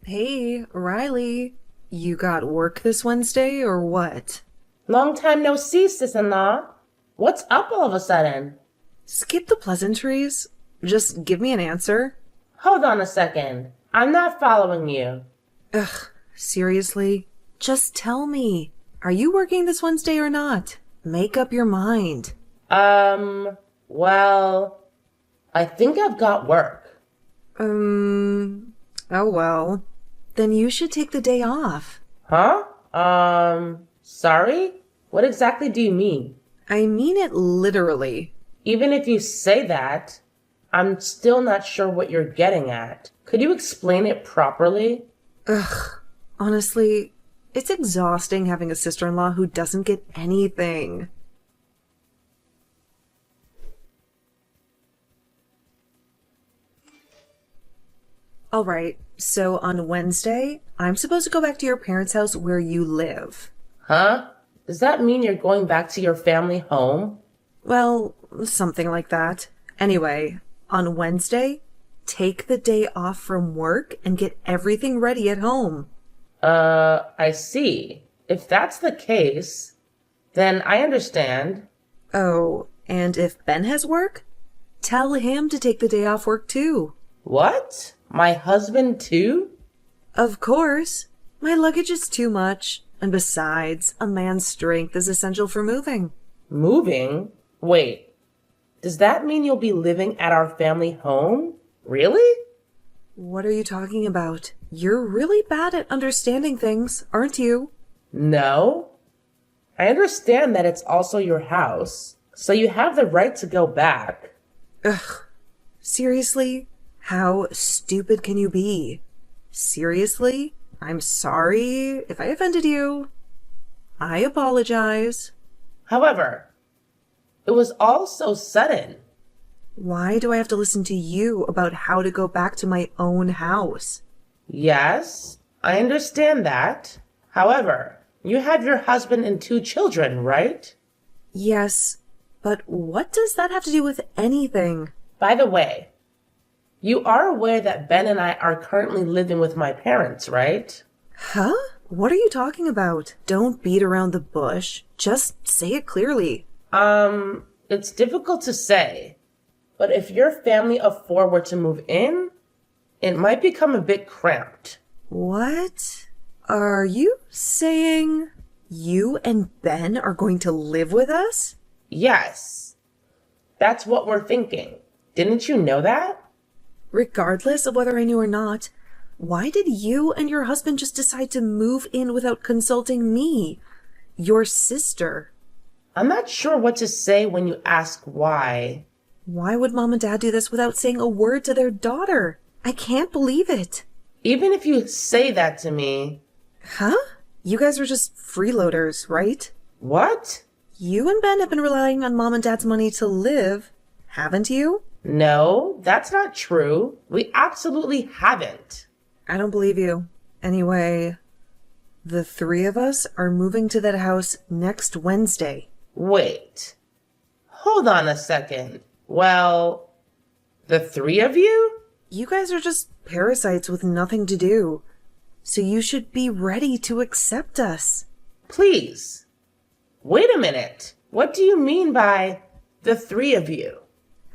Hey, Riley, you got work this Wednesday or what? Long time no see, sis-in-law. What's up all of a sudden? Skip the pleasantries. Just give me an answer. Hold on a second. I'm not following you. Ugh, seriously? Just tell me. Are you working this Wednesday or not? Make up your mind. Well, I think I've got work. Oh well. Then you should take the day off. Huh? Sorry? What exactly do you mean? I mean it literally. Even if you say that, I'm still not sure what you're getting at. Could you explain it properly? Ugh, honestly, it's exhausting having a sister-in-law who doesn't get anything. All right, so on Wednesday, I'm supposed to go back to your parents' house where you live. Huh? Does that mean you're going back to your family home? Well, something like that. Anyway, on Wednesday, take the day off from work and get everything ready at home. I see. If that's the case, then I understand. Oh, and if Ben has work, tell him to take the day off work too. What? My husband too? Of course. My luggage is too much. And besides, a man's strength is essential for moving. Moving? Wait, does that mean you'll be living at our family home? Really? What are you talking about? You're really bad at understanding things, aren't you? No. I understand that it's also your house, so you have the right to go back. Ugh. Seriously? How stupid can you be? Seriously? I'm sorry if I offended you. I apologize. However, it was all so sudden. Why do I have to listen to you about how to go back to my own house? Yes, I understand that. However, you have your husband and two children, right? Yes, but what does that have to do with anything? By the way, you are aware that Ben and I are currently living with my parents, right? Huh? What are you talking about? Don't beat around the bush. Just say it clearly. It's difficult to say, but if your family of four were to move in, it might become a bit cramped. What? Are you saying you and Ben are going to live with us? Yes, that's what we're thinking. Didn't you know that? Regardless of whether I knew or not, why did you and your husband just decide to move in without consulting me, your sister? I'm not sure what to say when you ask why. Why would mom and dad do this without saying a word to their daughter? I can't believe it. Even if you say that to me. Huh? You guys are just freeloaders, right? What? You and Ben have been relying on mom and dad's money to live, haven't you? No, that's not true. We absolutely haven't. I don't believe you. Anyway, the three of us are moving to that house next Wednesday. Wait. Hold on a second. Well, the three of you? You guys are just parasites with nothing to do. So you should be ready to accept us. Please. Wait a minute. What do you mean by the three of you?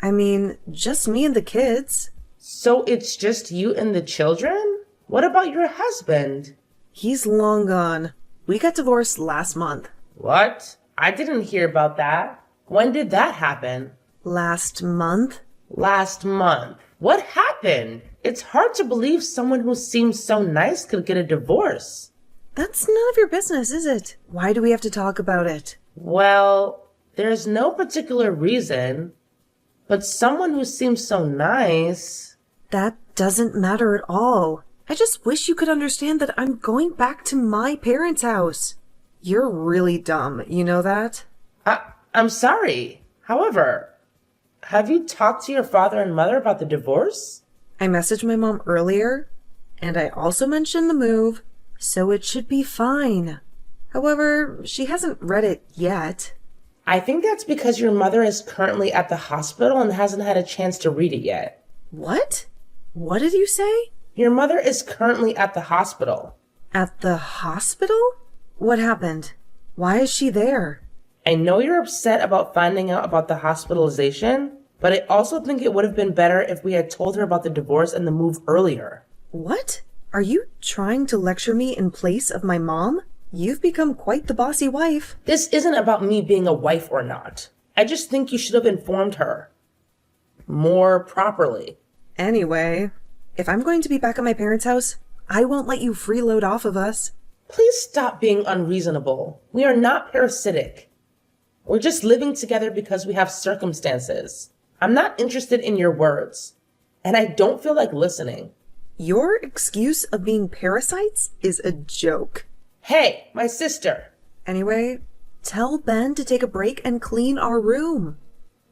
I mean, just me and the kids. So it's just you and the children? What about your husband? He's long gone. We got divorced last month. What? I didn't hear about that. When did that happen? Last month? Last month. What happened? It's hard to believe someone who seems so nice could get a divorce. That's none of your business, is it? Why do we have to talk about it? Well, there's no particular reason, but someone who seems so nice. That doesn't matter at all. I just wish you could understand that I'm going back to my parents' house. You're really dumb, you know that? I'm sorry. However, have you talked to your father and mother about the divorce? I messaged my mom earlier, and I also mentioned the move, so it should be fine. However, she hasn't read it yet. I think that's because your mother is currently at the hospital and hasn't had a chance to read it yet. What? What did you say? Your mother is currently at the hospital. At the hospital? What happened? Why is she there? I know you're upset about finding out about the hospitalization, but I also think it would have been better if we had told her about the divorce and the move earlier. What? Are you trying to lecture me in place of my mom? You've become quite the bossy wife. This isn't about me being a wife or not. I just think you should have informed her more properly. Anyway, if I'm going to be back at my parents' house, I won't let you freeload off of us. Please stop being unreasonable. We are not parasitic. We're just living together because we have circumstances. I'm not interested in your words, and I don't feel like listening. Your excuse of being parasites is a joke. Hey, my sister. Anyway, tell Ben to take a break and clean our room.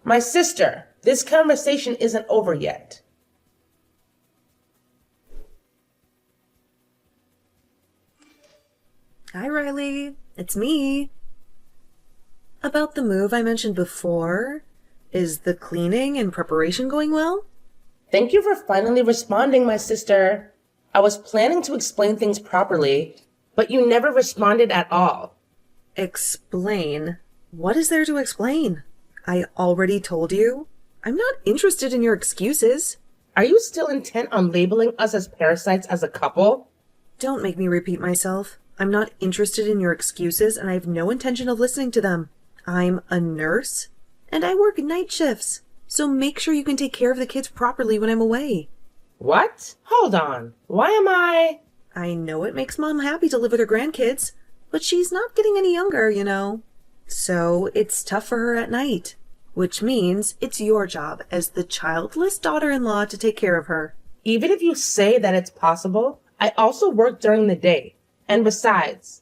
My sister, this conversation isn't over yet. Hi, Riley. It's me. About the move I mentioned before, is the cleaning and preparation going well? Thank you for finally responding, my sister. I was planning to explain things properly, but you never responded at all. Explain? What is there to explain? I already told you. I'm not interested in your excuses. Are you still intent on labeling us as parasites as a couple? Don't make me repeat myself. I'm not interested in your excuses, and I have no intention of listening to them. I'm a nurse, and I work night shifts, so make sure you can take care of the kids properly when I'm away. What? Hold on. Why am I... I know it makes Mom happy to live with her grandkids, but she's not getting any younger, you know. So it's tough for her at night, which means it's your job as the childless daughter-in-law to take care of her. Even if you say that it's possible, I also work during the day. And besides,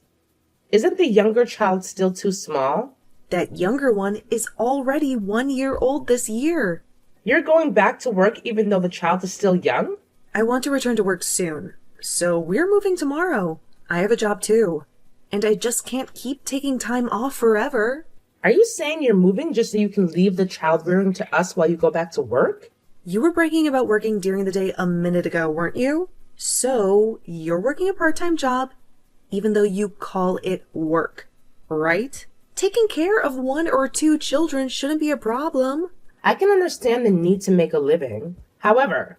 isn't the younger child still too small? That younger one is already 1 year old this year. You're going back to work even though the child is still young? I want to return to work soon, so we're moving tomorrow. I have a job too, and I just can't keep taking time off forever. Are you saying you're moving just so you can leave the child rearing to us while you go back to work? You were bragging about working during the day a minute ago, weren't you? So you're working a part-time job, even though you call it work, right? Taking care of 1 or 2 children shouldn't be a problem. I can understand the need to make a living. However,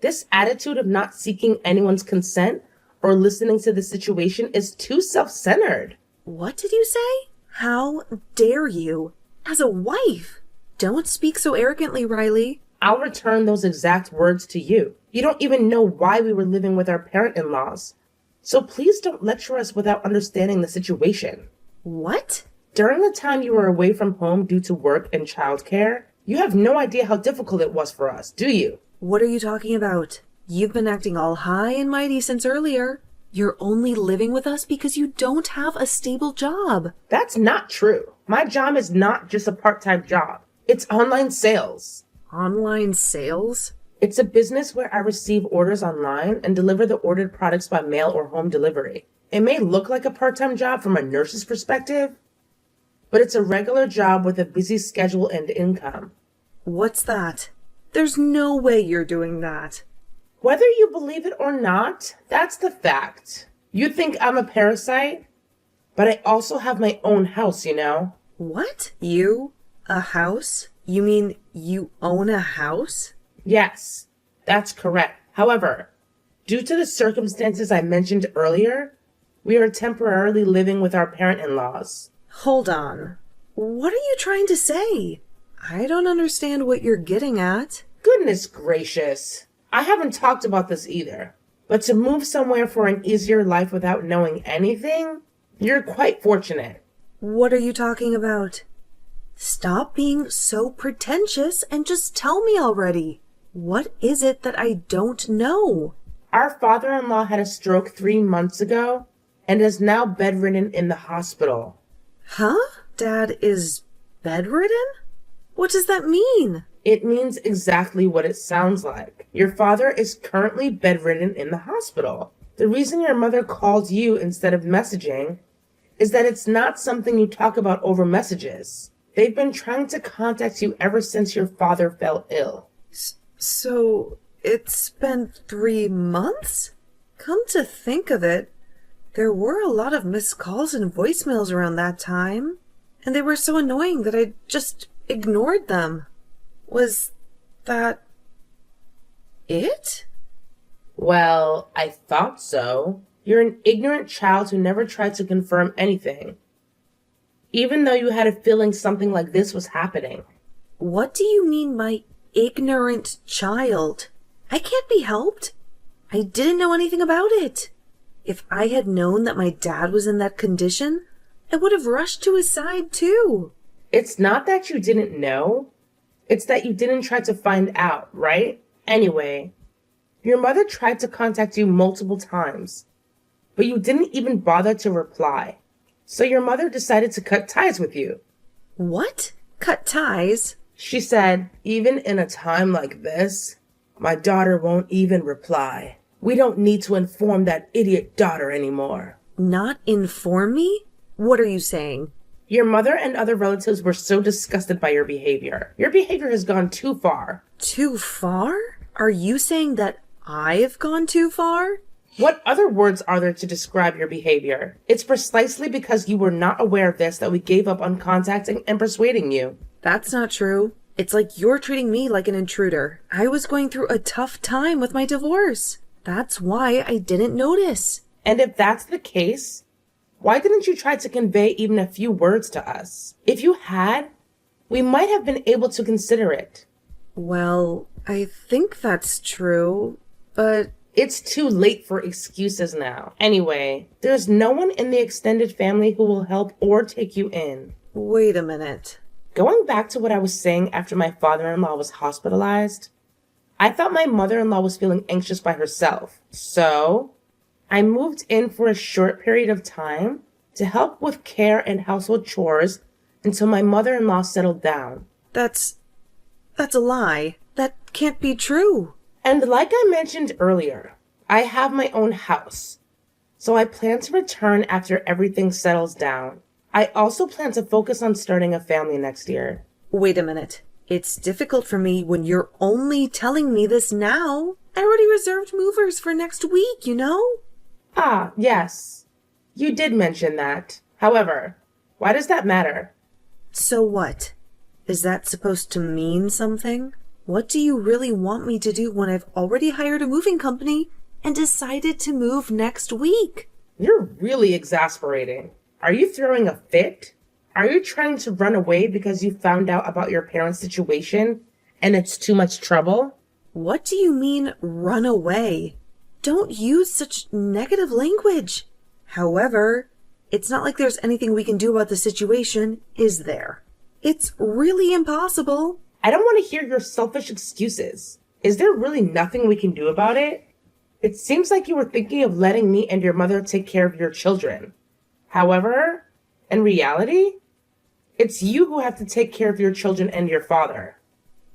this attitude of not seeking anyone's consent or listening to the situation is too self-centered. What did you say? How dare you? As a wife! Don't speak so arrogantly, Riley. I'll return those exact words to you. You don't even know why we were living with our parent-in-laws. So please don't lecture us without understanding the situation. What? During the time you were away from home due to work and childcare, you have no idea how difficult it was for us, do you? What are you talking about? You've been acting all high and mighty since earlier. You're only living with us because you don't have a stable job. That's not true. My job is not just a part-time job. It's online sales. Online sales? It's a business where I receive orders online and deliver the ordered products by mail or home delivery. It may look like a part-time job from a nurse's perspective, but it's a regular job with a busy schedule and income. What's that? There's no way you're doing that. Whether you believe it or not, that's the fact. You think I'm a parasite, but I also have my own house, you know? What? You? A house? You mean you own a house? Yes, that's correct. However, due to the circumstances I mentioned earlier, we are temporarily living with our parent-in-laws. Hold on. What are you trying to say? I don't understand what you're getting at. Goodness gracious. I haven't talked about this either. But to move somewhere for an easier life without knowing anything, you're quite fortunate. What are you talking about? Stop being so pretentious and just tell me already. What is it that I don't know? Our father-in-law had a stroke 3 months ago and is now bedridden in the hospital. Huh? Dad is bedridden? What does that mean? It means exactly what it sounds like. Your father is currently bedridden in the hospital. The reason your mother called you instead of messaging is that it's not something you talk about over messages. They've been trying to contact you ever since your father fell ill. So, It's been 3 months? Come to think of it, there were a lot of missed calls and voicemails around that time, and they were so annoying that I just ignored them. Was that it? Well, I thought so. You're an ignorant child who never tried to confirm anything, even though you had a feeling something like this was happening. What do you mean by ignorant child? I can't be helped. I didn't know anything about it. If I had known that my dad was in that condition, I would have rushed to his side too. It's not that you didn't know. It's that you didn't try to find out, right? Anyway, your mother tried to contact you multiple times, but you didn't even bother to reply. So your mother decided to cut ties with you. What? Cut ties? She said, even in a time like this, my daughter won't even reply. We don't need to inform that idiot daughter anymore. Not inform me? What are you saying? Your mother and other relatives were so disgusted by your behavior. Your behavior has gone too far. Too far? Are you saying that I've gone too far? What other words are there to describe your behavior? It's precisely because you were not aware of this that we gave up on contacting and persuading you. That's not true. It's like you're treating me like an intruder. I was going through a tough time with my divorce. That's why I didn't notice. And if that's the case, why didn't you try to convey even a few words to us? If you had, we might have been able to consider it. Well, I think that's true, but... It's too late for excuses now. Anyway, there's no one in the extended family who will help or take you in. Wait a minute. Going back to what I was saying after my father-in-law was hospitalized, I thought my mother-in-law was feeling anxious by herself. So I moved in for a short period of time to help with care and household chores until my mother-in-law settled down. That's a lie. That can't be true. And like I mentioned earlier, I have my own house, so I plan to return after everything settles down. I also plan to focus on starting a family next year. Wait a minute. It's difficult for me when you're only telling me this now. I already reserved movers for next week, you know? Ah, yes. You did mention that. However, why does that matter? So what? Is that supposed to mean something? What do you really want me to do when I've already hired a moving company and decided to move next week? You're really exasperating. Are you throwing a fit? Are you trying to run away because you found out about your parents' situation and it's too much trouble? What do you mean, run away? Don't use such negative language. However, it's not like there's anything we can do about the situation, is there? It's really impossible. I don't want to hear your selfish excuses. Is there really nothing we can do about it? It seems like you were thinking of letting me and your mother take care of your children. However, in reality, it's you who have to take care of your children and your father.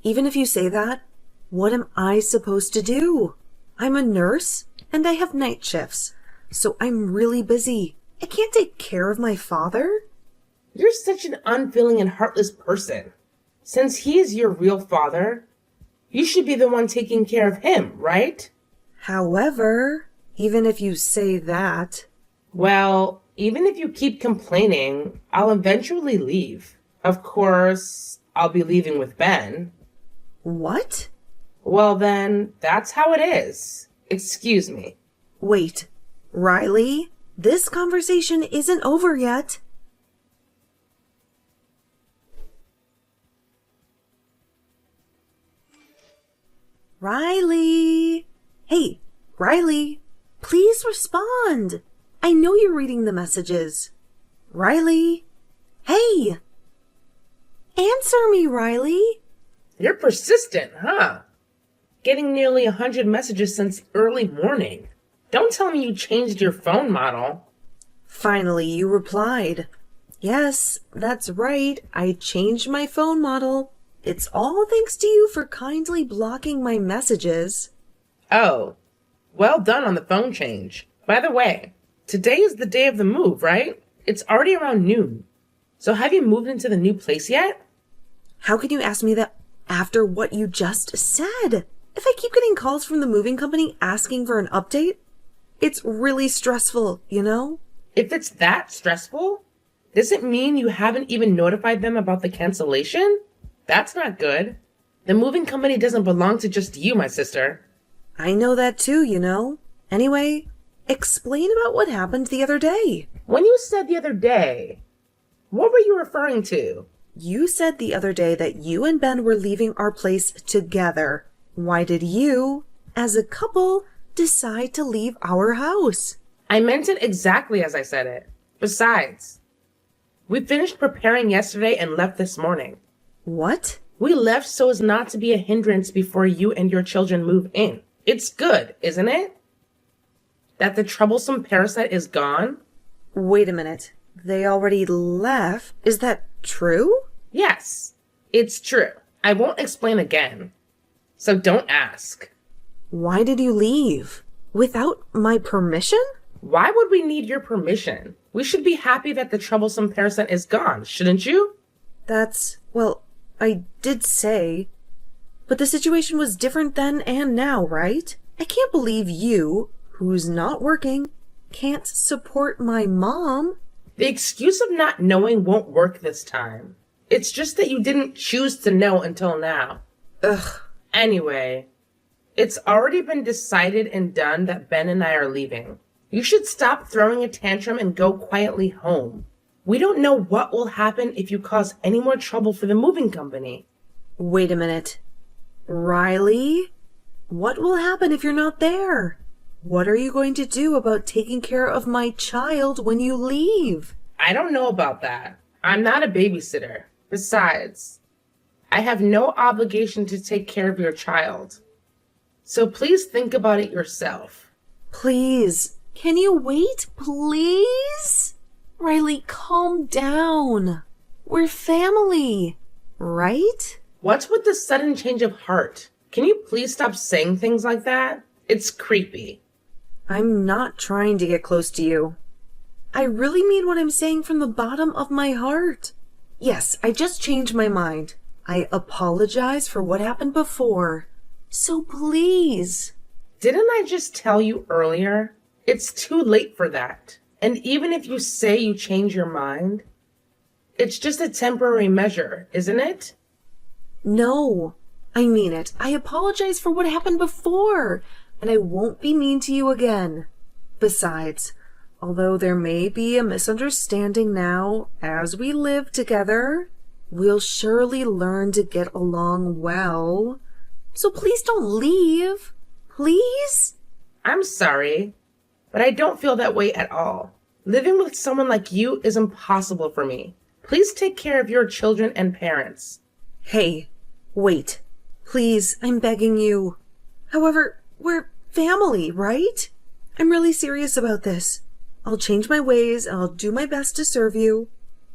Even if you say that, what am I supposed to do? I'm a nurse and I have night shifts, so I'm really busy. I can't take care of my father. You're such an unfeeling and heartless person. Since he is your real father, you should be the one taking care of him, right? However, even if you say that... Well, even if you keep complaining, I'll eventually leave. Of course, I'll be leaving with Ben. What? Well then, that's how it is. Excuse me. Wait, Riley, this conversation isn't over yet. Riley! Hey, Riley, please respond. I know you're reading the messages. Riley! Hey! Answer me, Riley! You're persistent, huh? Getting nearly 100 messages since early morning. Don't tell me you changed your phone model. Finally, you replied. Yes, that's right. I changed my phone model. It's all thanks to you for kindly blocking my messages. Oh, well done on the phone change. By the way, today is the day of the move, right? It's already around noon. So have you moved into the new place yet? How can you ask me that after what you just said? If I keep getting calls from the moving company asking for an update, it's really stressful, you know? If it's that stressful, does it mean you haven't even notified them about the cancellation? That's not good. The moving company doesn't belong to just you, my sister. I know that too, you know? Anyway, explain about what happened the other day. When you said the other day, what were you referring to? You said the other day that you and Ben were leaving our place together. Why did you, as a couple, decide to leave our house? I meant it exactly as I said it. Besides, we finished preparing yesterday and left this morning. What? We left so as not to be a hindrance before you and your children move in. It's good, isn't it? That the troublesome parasite is gone? Wait a minute. They already left? Is that true? Yes, it's true. I won't explain again. So don't ask. Why did you leave? Without my permission? Why would we need your permission? We should be happy that the troublesome parasite is gone, shouldn't you? Well, I did say. But the situation was different then and now, right? I can't believe you, who's not working, can't support my mom. The excuse of not knowing won't work this time. It's just that you didn't choose to know until now. Ugh. Anyway, it's already been decided and done that Ben and I are leaving. You should stop throwing a tantrum and go quietly home. We don't know what will happen if you cause any more trouble for the moving company. Wait a minute. Riley? What will happen if you're not there? What are you going to do about taking care of my child when you leave? I don't know about that. I'm not a babysitter. Besides, I have no obligation to take care of your child. So please think about it yourself. Please. Can you wait, please? Riley, calm down. We're family, right? What's with the sudden change of heart? Can you please stop saying things like that? It's creepy. I'm not trying to get close to you. I really mean what I'm saying from the bottom of my heart. Yes, I just changed my mind. I apologize for what happened before. So please. Didn't I just tell you earlier? It's too late for that. And even if you say you change your mind, it's just a temporary measure, isn't it? No, I mean it. I apologize for what happened before, and I won't be mean to you again. Besides, although there may be a misunderstanding now as we live together, we'll surely learn to get along well. So please don't leave. Please? I'm sorry, but I don't feel that way at all. Living with someone like you is impossible for me. Please take care of your children and parents. Hey, wait. Please, I'm begging you. However, we're family, right? I'm really serious about this. I'll change my ways and I'll do my best to serve you.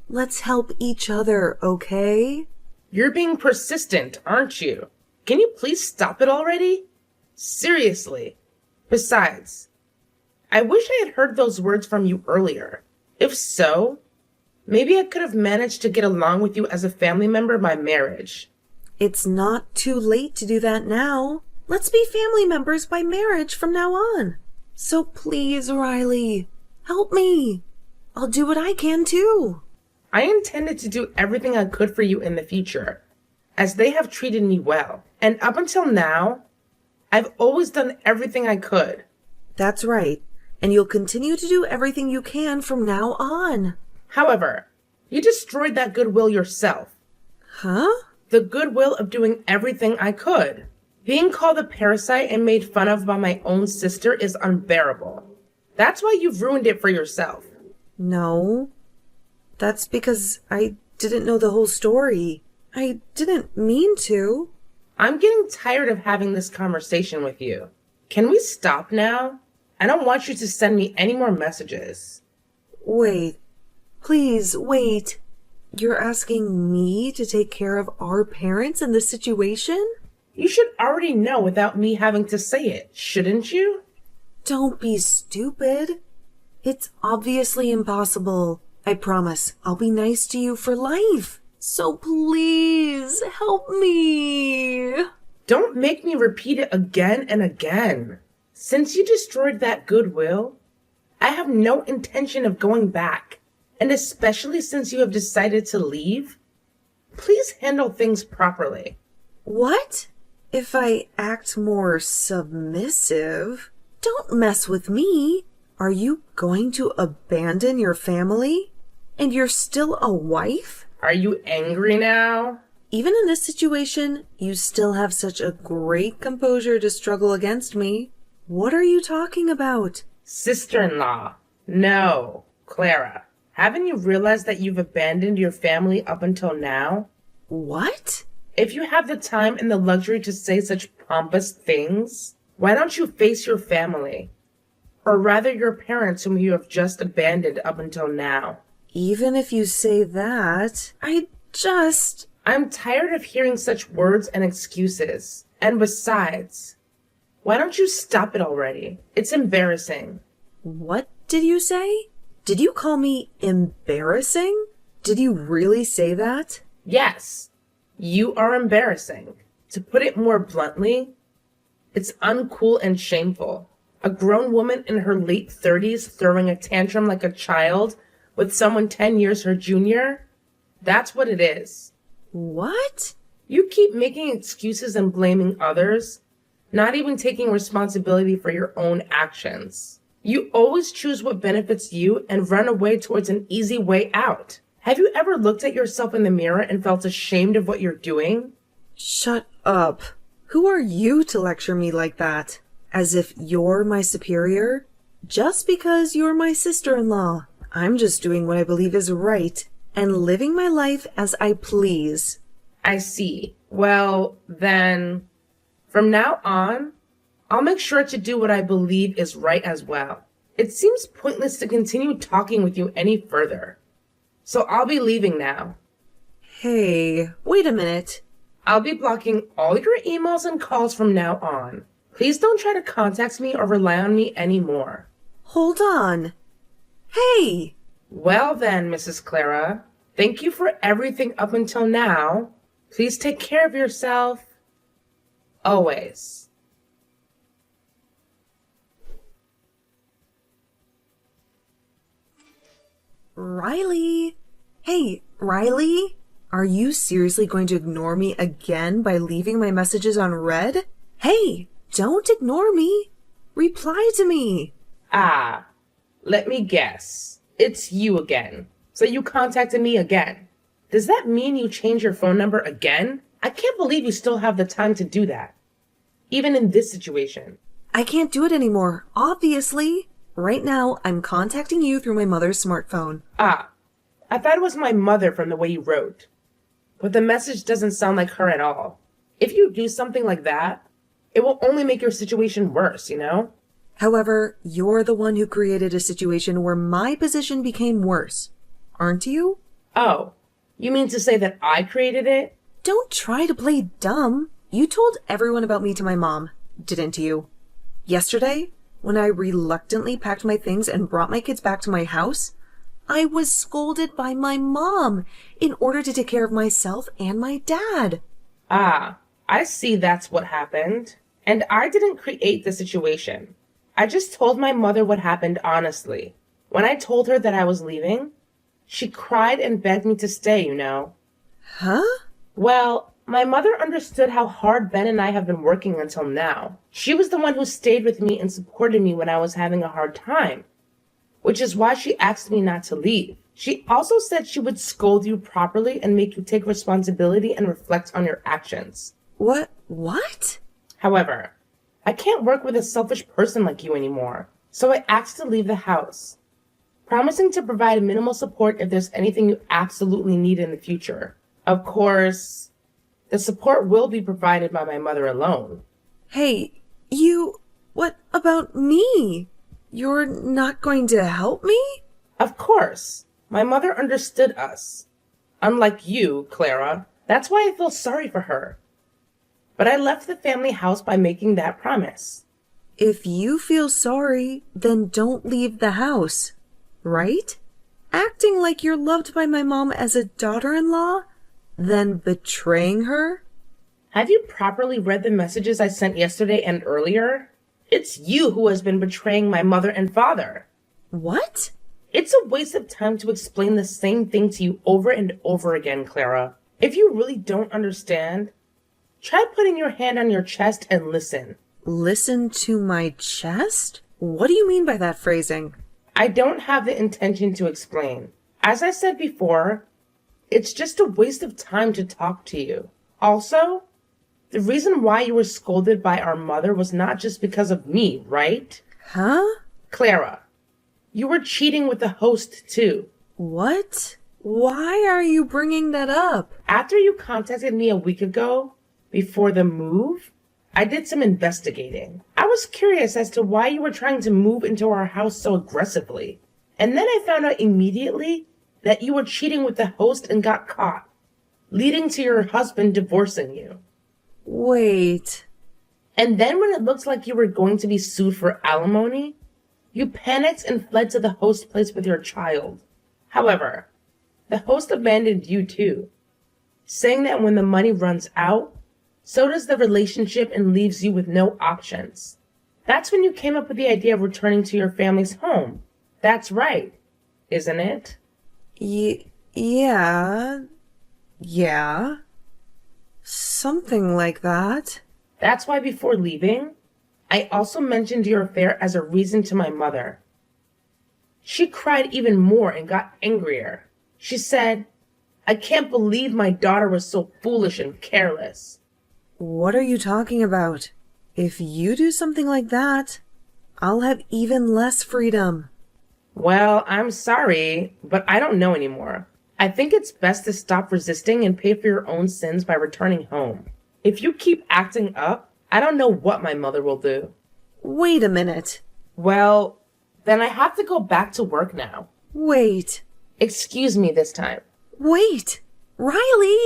Let's help each other, okay? You're being persistent, aren't you? Can you please stop it already? Seriously. Besides, I wish I had heard those words from you earlier. If so, maybe I could have managed to get along with you as a family member by marriage. It's not too late to do that now. Let's be family members by marriage from now on. So please, Riley, help me. I'll do what I can too. I intended to do everything I could for you in the future, as they have treated me well. And up until now, I've always done everything I could. That's right. And you'll continue to do everything you can from now on. However, you destroyed that goodwill yourself. Huh? The goodwill of doing everything I could. Being called a parasite and made fun of by my own sister is unbearable. That's why you've ruined it for yourself. No. That's because I didn't know the whole story. I didn't mean to. I'm getting tired of having this conversation with you. Can we stop now? I don't want you to send me any more messages. Wait. Please, wait. You're asking me to take care of our parents in this situation? You should already know without me having to say it, shouldn't you? Don't be stupid. It's obviously impossible. I promise I'll be nice to you for life. So please help me. Don't make me repeat it again and again. Since you destroyed that goodwill, I have no intention of going back. And especially since you have decided to leave, please handle things properly. What? If I act more submissive? Don't mess with me. Are you going to abandon your family? And you're still a wife? Are you angry now? Even in this situation, you still have such a great composure to struggle against me. What are you talking about? Sister-in-law. No, Clara. Haven't you realized that you've abandoned your family up until now? What? If you have the time and the luxury to say such pompous things, why don't you face your family? Or rather your parents whom you have just abandoned up until now. Even if you say that, I'm tired of hearing such words and excuses. And besides, why don't you stop it already? It's embarrassing. What did you say? Did you call me embarrassing? Did you really say that? Yes, you are embarrassing. To put it more bluntly, it's uncool and shameful. A grown woman in her late 30s throwing a tantrum like a child with someone 10 years her junior? That's what it is. What? You keep making excuses and blaming others, not even taking responsibility for your own actions. You always choose what benefits you and run away towards an easy way out. Have you ever looked at yourself in the mirror and felt ashamed of what you're doing? Shut up. Who are you to lecture me like that? As if you're my superior? Just because you're my sister-in-law. I'm just doing what I believe is right and living my life as I please. I see. Well, then, from now on, I'll make sure to do what I believe is right as well. It seems pointless to continue talking with you any further. So I'll be leaving now. Hey, wait a minute. I'll be blocking all your emails and calls from now on. Please don't try to contact me or rely on me anymore. Hold on. Hey! Well then, Mrs. Clara, thank you for everything up until now. Please take care of yourself. Always. Riley! Hey, Riley! Are you seriously going to ignore me again by leaving my messages unread? Hey, don't ignore me. Reply to me. Ah, let me guess. It's you again. So you contacted me again. Does that mean you changed your phone number again? I can't believe you still have the time to do that. Even in this situation. I can't do it anymore, obviously. Right now, I'm contacting you through my mother's smartphone. Ah, I thought it was my mother from the way you wrote. But the message doesn't sound like her at all. If you do something like that, it will only make your situation worse, you know? However, you're the one who created a situation where my position became worse, aren't you? Oh, you mean to say that I created it? Don't try to play dumb. You told everyone about me to my mom, didn't you? Yesterday, when I reluctantly packed my things and brought my kids back to my house, I was scolded by my mom in order to take care of myself and my dad. Ah, I see that's what happened. And I didn't create the situation. I just told my mother what happened honestly. When I told her that I was leaving, she cried and begged me to stay, you know. Huh? Well, my mother understood how hard Ben and I have been working until now. She was the one who stayed with me and supported me when I was having a hard time, which is why she asked me not to leave. She also said she would scold you properly and make you take responsibility and reflect on your actions. What? However, I can't work with a selfish person like you anymore, so I asked to leave the house, promising to provide minimal support if there's anything you absolutely need in the future. Of course, the support will be provided by my mother alone. Hey, what about me? You're not going to help me? Of course, my mother understood us. Unlike you, Clara, that's why I feel sorry for her. But I left the family house by making that promise. If you feel sorry, then don't leave the house, right? Acting like you're loved by my mom as a daughter-in-law, then betraying her? Have you properly read the messages I sent yesterday and earlier? It's you who has been betraying my mother and father. What? It's a waste of time to explain the same thing to you over and over again, Clara. If you really don't understand, try putting your hand on your chest and listen. Listen to my chest? What do you mean by that phrasing? I don't have the intention to explain. As I said before, it's just a waste of time to talk to you. Also, the reason why you were scolded by our mother was not just because of me, right? Huh? Clara, you were cheating with the host too. What? Why are you bringing that up? After you contacted me a week ago, before the move, I did some investigating. I was curious as to why you were trying to move into our house so aggressively. And then I found out immediately that you were cheating with the host and got caught, leading to your husband divorcing you. Wait. And then when it looked like you were going to be sued for alimony, you panicked and fled to the host place with your child. However, the host abandoned you too, saying that when the money runs out, so does the relationship and leaves you with no options. That's when you came up with the idea of returning to your family's home. That's right, isn't it? Yeah. Something like that. That's why before leaving, I also mentioned your affair as a reason to my mother. She cried even more and got angrier. She said, "I can't believe my daughter was so foolish and careless." What are you talking about? If you do something like that, I'll have even less freedom. Well, I'm sorry, but I don't know anymore. I think it's best to stop resisting and pay for your own sins by returning home. If you keep acting up, I don't know what my mother will do. Wait a minute. Well, then I have to go back to work now. Wait. Excuse me this time. Wait. Riley!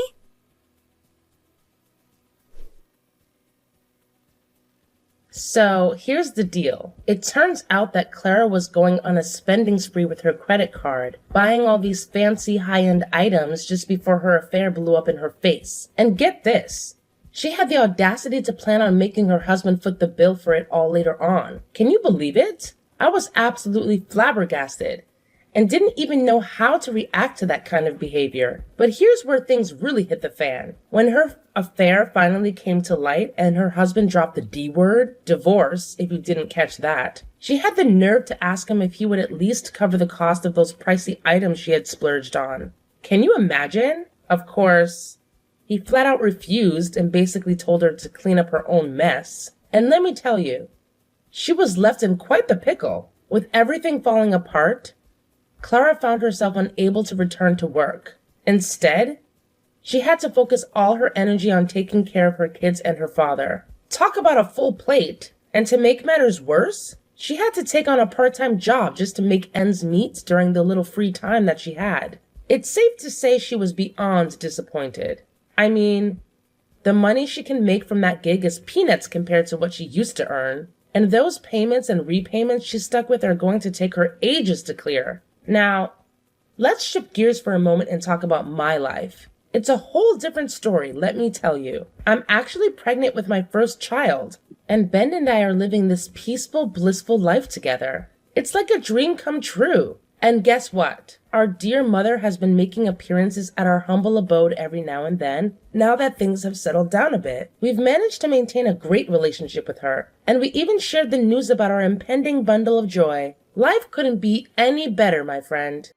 So, here's the deal. It turns out that Clara was going on a spending spree with her credit card, buying all these fancy high-end items just before her affair blew up in her face. And get this. She had the audacity to plan on making her husband foot the bill for it all later on. Can you believe it? I was absolutely flabbergasted and didn't even know how to react to that kind of behavior. But here's where things really hit the fan. When her affair finally came to light and her husband dropped the D word, divorce, if you didn't catch that, she had the nerve to ask him if he would at least cover the cost of those pricey items she had splurged on. Can you imagine? Of course, he flat out refused and basically told her to clean up her own mess. And let me tell you, she was left in quite the pickle. With everything falling apart, Clara found herself unable to return to work. Instead, she had to focus all her energy on taking care of her kids and her father. Talk about a full plate. And to make matters worse, she had to take on a part-time job just to make ends meet during the little free time that she had. It's safe to say she was beyond disappointed. I mean, the money she can make from that gig is peanuts compared to what she used to earn. And those payments and repayments she's stuck with are going to take her ages to clear. Now, let's shift gears for a moment and talk about my life. It's a whole different story, let me tell you. I'm actually pregnant with my first child, and Ben and I are living this peaceful, blissful life together. It's like a dream come true. And guess what? Our dear mother has been making appearances at our humble abode every now and then, now that things have settled down a bit. We've managed to maintain a great relationship with her, and we even shared the news about our impending bundle of joy. Life couldn't be any better, my friend.